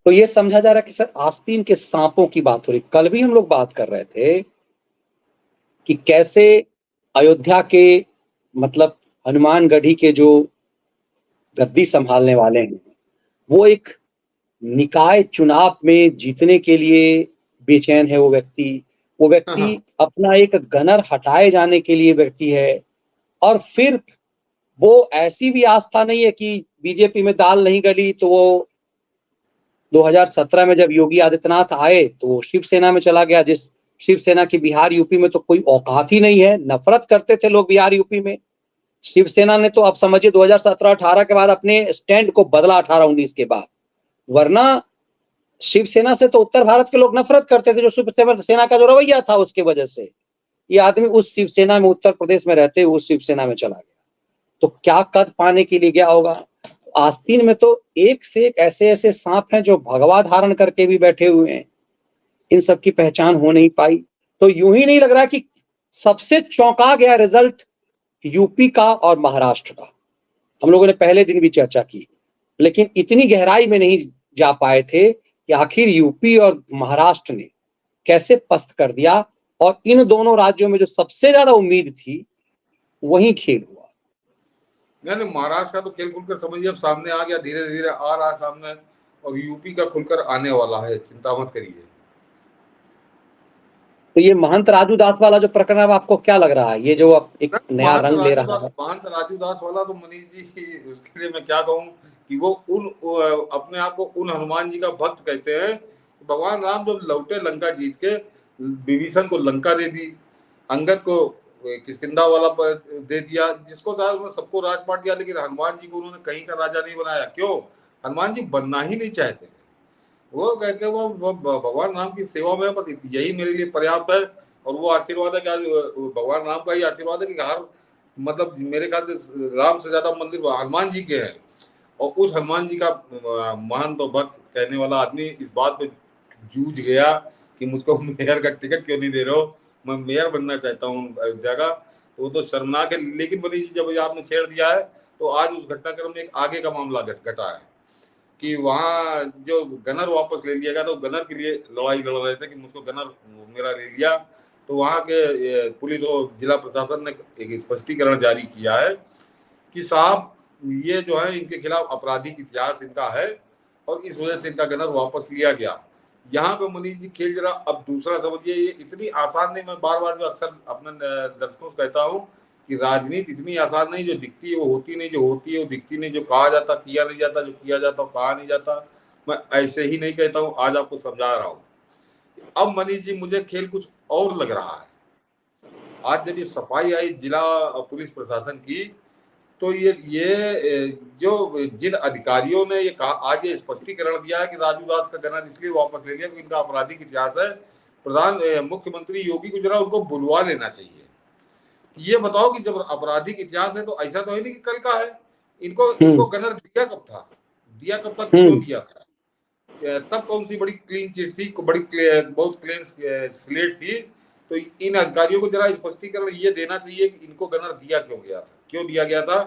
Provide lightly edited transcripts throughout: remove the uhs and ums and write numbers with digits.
तो ये समझा जा रहा है कि सर आस्तीन के सांपों की बात हो रही। कल भी हम लोग बात कर रहे थे कि कैसे अयोध्या के मतलब हनुमानगढ़ी के जो गद्दी संभालने वाले हैं, वो एक निकाय चुनाव में जीतने के लिए बेचैन है। वो व्यक्ति अपना एक गनर हटाए जाने के लिए व्यक्ति है, और फिर वो ऐसी भी आस्था नहीं है कि बीजेपी में दाल नहीं गली तो वो 2017 में जब योगी आदित्यनाथ आए तो वो शिवसेना में चला गया, जिस शिवसेना की बिहार यूपी में तो कोई औकात ही नहीं है। नफरत करते थे लोग बिहार यूपी में। शिवसेना ने तो अब समझिए 2017-18 के बाद अपने स्टैंड को बदला, 18-19 के बाद। वरना शिवसेना से तो उत्तर भारत के लोग नफरत करते थे, जो शिवसेना का जो रवैया था उसके वजह से। ये आदमी उस शिवसेना में, उत्तर प्रदेश में रहते हुए उस शिवसेना में चला गया, तो क्या कद पाने के लिए गया होगा। आस्तीन में तो एक से एक ऐसे ऐसे सांप हैं जो भगवा धारण करके भी बैठे हुए हैं, इन सब की पहचान हो नहीं पाई। तो यूं ही नहीं लग रहा कि सबसे चौंका गया रिजल्ट यूपी का और महाराष्ट्र का। हम लोगों ने पहले दिन भी चर्चा की, लेकिन इतनी गहराई में नहीं जा पाए थे कि आखिर यूपी और महाराष्ट्र ने कैसे पस्त कर दिया, और इन दोनों राज्यों में जो सबसे ज्यादा उम्मीद थी वही खेल हुआ। नहीं, महाराष्ट्र का तो खेल खुलकर समझिए अब सामने आ गया, धीरे धीरे आ रहा सामने, और यूपी का खुलकर आने वाला है, चिंता मत करिए। तो ये महंत राजू दास वाला जो प्रकरण है, आपको क्या लग रहा है, ये जो अब एक नया रंग ले रहा है? महंत राजू दास वाला तो मनीष जी, उसके लिए मैं क्या कहूँ कि वो अपने आप को उन हनुमान जी का भक्त कहते हैं। भगवान राम जब लौटे लंका जीत के, विभीषण को लंका दे दी, अंगद को किष्किंधा वाला दे दिया, जिसको था उसने सबको राजपाट दिया, लेकिन हनुमान जी को उन्होंने कहीं का राजा नहीं बनाया। क्यों? हनुमान जी बनना ही नहीं चाहते। वो कह के वो भगवान राम की सेवा में, बस यही मेरे लिए पर्याप्त है। और वो आशीर्वाद है कि आज भगवान राम का ही आशीर्वाद है कि हर मतलब मेरे ख्याल से राम से ज्यादा मंदिर हनुमान जी के हैं। और उस हनुमान जी का महान तो भक्त कहने वाला आदमी इस बात पे जूझ गया कि मुझको मेयर का टिकट क्यों नहीं दे रहे हो, मैं मेयर बनना चाहता हूँ अयोध्या का। तो वो तो शर्मनाक है। लेकिन मनीष जी, जब आपने छेड़ दिया है तो आज उस घटनाक्रम में एक आगे का मामला घटा है कि वहाँ जो गनर वापस ले लिया गया, तो गनर के लिए लड़ाई लड़ रहे थे कि मुझको गनर मेरा ले लिया। तो वहाँ के पुलिस और जिला प्रशासन ने एक स्पष्टीकरण जारी किया है कि साहब ये जो है इनके खिलाफ आपराधिक इतिहास इनका है, और इस वजह से इनका गनर वापस लिया गया। यहाँ पे मनीष जी खेल जरा अब दूसरा समझिए, ये इतनी आसान नहीं। मैं बार बार जो अक्सर अपने दर्शकों से कहता हूँ कि राजनीति इतनी आसान नहीं, जो दिखती है वो होती नहीं, जो होती है वो दिखती नहीं, जो कहा जाता किया नहीं जाता, जो किया जाता वो कहा नहीं जाता। मैं ऐसे ही नहीं कहता हूँ, आज आपको समझा रहा हूँ। अब मनीष जी मुझे खेल कुछ और लग रहा है। आज जब ये सफाई आई जिला पुलिस प्रशासन की, तो ये जो जिन अधिकारियों ने ये कहा, आज ये स्पष्टीकरण दिया है कि राजू दास का गनर इसलिए वापस ले लिया कि इनका आपराधिक इतिहास है। मुख्यमंत्री योगी को जरा उनको बुलवा लेना चाहिए। ये बताओ कि जब आपराधिक इतिहास है तो ऐसा तो है नहीं कि कल का है। इनको गनर दिया कब था, दिया कब तक, क्यों दिया था, तब कौन सी बड़ी क्लीन चिट थी, बहुत क्लीन स्लेट थी। तो इन अधिकारियों को जरा स्पष्टीकरण ये देना चाहिए कि इनको गनर दिया क्यों गया था, क्यों दिया गया था।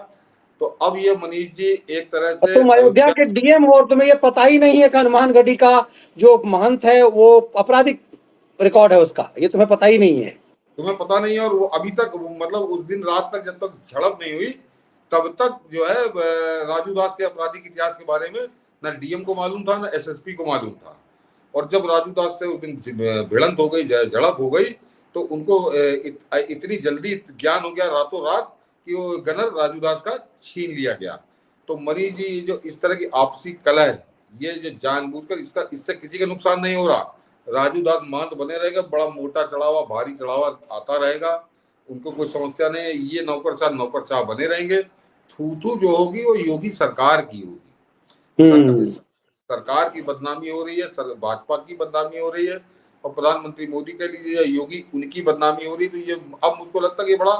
तो अब ये मनीष जी एक तरह से तुम अयोध्या के डीएम हो और तुम्हें ये पता ही नहीं है कि हनुमानगढ़ी का जो महंत है वो आपराधिक रिकॉर्ड है उसका, ये तुम्हें पता ही नहीं है। तुम्हें पता नहीं है, और वो अभी तक मतलब उस दिन रात तक जब तक झड़प नहीं हुई तब तक जो है राजू दास के आपराधिक इतिहास के बारे में ना डीएम को मालूम था, ना एसएसपी को मालूम था। और जब राजू दास से उस दिन भिड़ंत हो गई, झड़प हो गई, तो उनको इतनी जल्दी ज्ञान हो गया रातों रात कि वो गनर राजू दास का छीन लिया गया। तो मनीष जी जो इस तरह की आपसी कलह है, ये जो जानबूझकर इससे किसी का नुकसान नहीं हो रहा। राजू दास महंत बने रहेगा, बड़ा मोटा चढ़ावा भारी चढ़ावा आता रहेगा, उनको कोई समस्या नहीं है। ये नौकरशाह बने रहेंगे। थू जो होगी वो योगी सरकार की होगी। सरकार की बदनामी हो रही है, भाजपा की बदनामी हो रही है, और प्रधानमंत्री मोदी के लिए योगी उनकी बदनामी हो रही है। तो ये अब मुझको लगता है कि बड़ा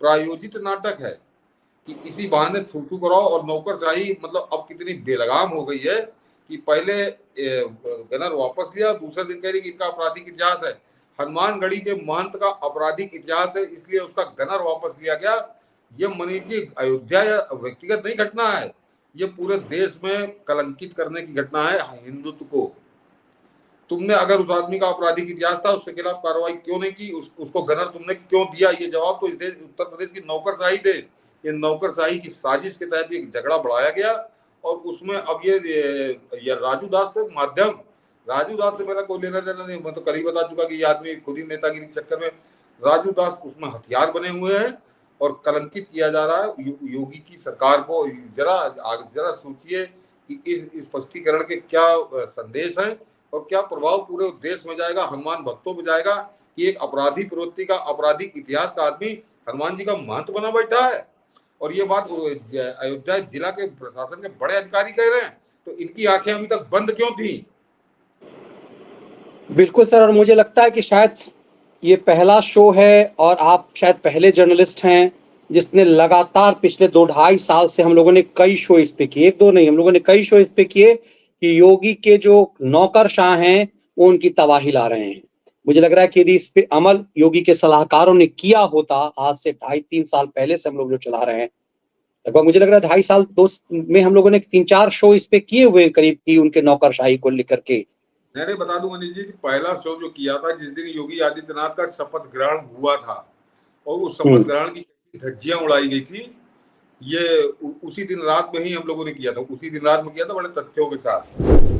प्रायोजित नाटक है कि इसी बहाने थू कराओ। और नौकरशाही मतलब अब कितनी बेलगाम हो गई है कि पहले गनर वापस लिया, दूसरे दिन कह रही कि इनका आपराधिक इतिहास है। हनुमानगढ़ी के महंत का आपराधिक इतिहास है, इसलिए उसका गनर वापस लिया गया। ये मनीष जी अयोध्या या व्यक्तिगत नहीं घटना है, ये पूरे देश में कलंकित करने की घटना है हिंदुत्व को। तुमने अगर उस आदमी का आपराधिक इतिहास था, उसके खिलाफ कार्रवाई क्यों नहीं की, उसको गनर तुमने क्यों दिया? ये जवाब तो इस देश उत्तर प्रदेश की नौकरशाही दे। ये नौकरशाही की साजिश के तहत एक झगड़ा बढ़ाया गया और उसमें अब ये राजू दास तो एक माध्यम। राजू दास से मेरा कोई लेना देना नहीं, मैं तो कल ही बता चुका कि ये आदमी खुद ही नेतागिरी के चक्कर में, राजू दास उसमें हथियार बने हुए हैं और कलंकित किया जा रहा है योगी की सरकार को। जरा सोचिए कि इस स्पष्टीकरण के क्या संदेश है और क्या प्रभाव पूरे देश में जाएगा, हनुमान भक्तों में जाएगा कि एक अपराधी प्रवृत्ति का, आपराधिक इतिहास का आदमी हनुमान जी का महंत बना बैठा है। और ये बात अयोध्या जिला के प्रशासन के बड़े अधिकारी कह रहे हैं, तो इनकी आंखें अभी तक बंद क्यों थी? बिल्कुल सर, और मुझे लगता है कि शायद ये पहला शो है और आप शायद पहले जर्नलिस्ट हैं जिसने लगातार पिछले 2-2.5 साल से, हम लोगों ने कई शो इस पे किए, एक दो नहीं, हम लोगों ने कई शो इस पे किए कि योगी के जो नौकरशाह हैं वो उनकी तबाही ला रहे हैं। मुझे लग रहा है कि यदि इस पे अमल योगी के सलाहकारों ने किया होता, आज से 2.5-3 साल पहले से हम लोग जो चला रहे हैं, लगभग मुझे लग रहा है 2.5 साल में हम लोगों ने 3-4 शो इस पे किए हुए करीब की, उनके नौकरशाही को लेकर के। मैंने बता दूं अनिल जी कि पहला शो जो किया था जिस दिन योगी आदित्यनाथ का शपथ ग्रहण हुआ था और उस शपथ ग्रहण की धज्जियां उड़ाई गई थी, ये उसी दिन रात में ही हम लोगों ने किया था, उसी दिन रात में किया था बड़े तथ्यों के साथ।